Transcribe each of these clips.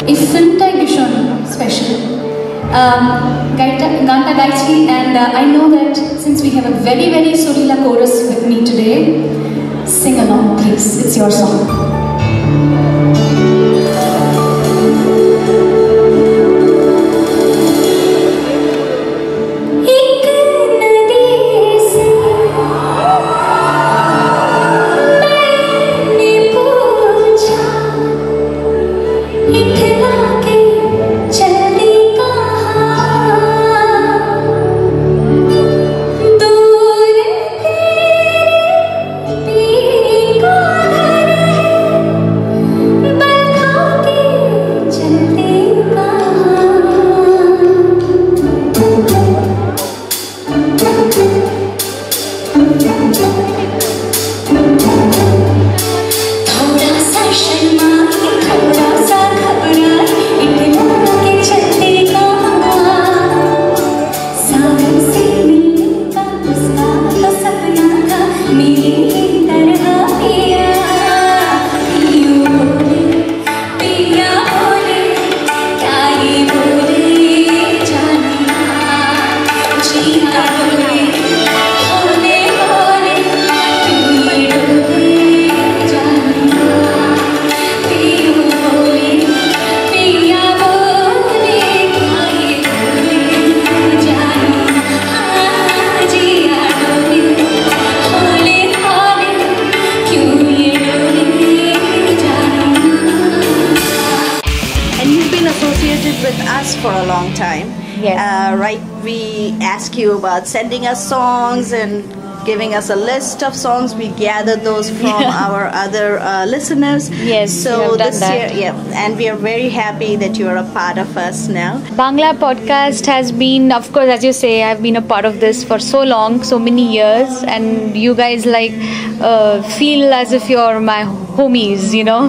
এই ফিল্মটাই ভীষণ স্পেশাল গানটা গাইছি and I know that since we have a very very Surila chorus with me today, sing along please, it's your song. With us for a long time. Yes. Right, we ask you about sending us songs and giving us a list of songs. We gather those from our other listeners. Yes, so you have done this that. year, yeah, and we are very happy that you are a part of us now. Bangla podcast has been, of course, as you say, I've been a part of this for so long, so many years, and you guys feel as if you're my homies, you know.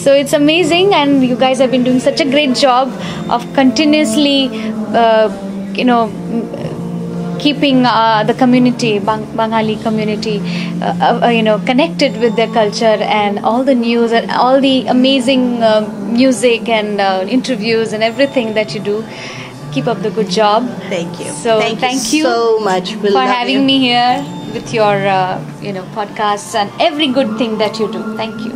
So it's amazing, and you guys have been doing such a great job of continuously, keeping the community, Bengali community, connected with their culture and all the news and all the amazing music and interviews and everything that you do. Keep up the good job. Thank you. So thank you so much for having me here with your podcasts and every good thing that you do. Thank you.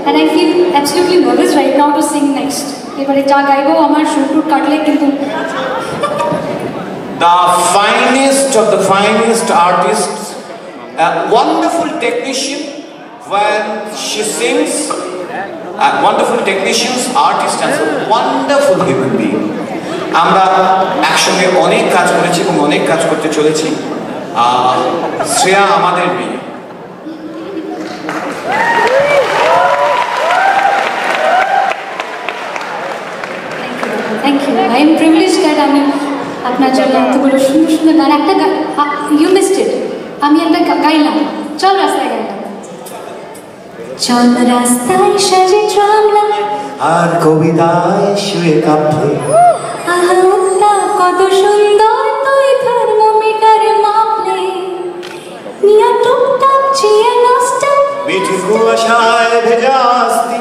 and I feel absolutely nervous right now to sing next. এবারে যা গাইবো আমার সুর কাটলে কিন্তু The finest of the finest artists, a wonderful technician when she sings, wonderful technicians, artists, and a wonderful human being. আমরা একসঙ্গে অনেক কাজ করেছি এবং অনেক কাজ করতে চলেছি। শ্রেয়া আমাদের মেয়ে। Thank you. I am privileged that আমি আপনার জন্য এতগুলো সুন্দর সুন্দর গান একটা you missed it. আমি একটা গাইলাম। চল রাস্তায় গাইলাম। চল রাস্তায় সাজে ট্রামলা আর কবিতায় শুয়ে কাঁপে আহা কত সুন্দর তুই থার্মোমিটার মাপলে নিয়া টুকটাক চেয়ে নষ্ট মিঠু কুয়াশায় ভেজা আস্তি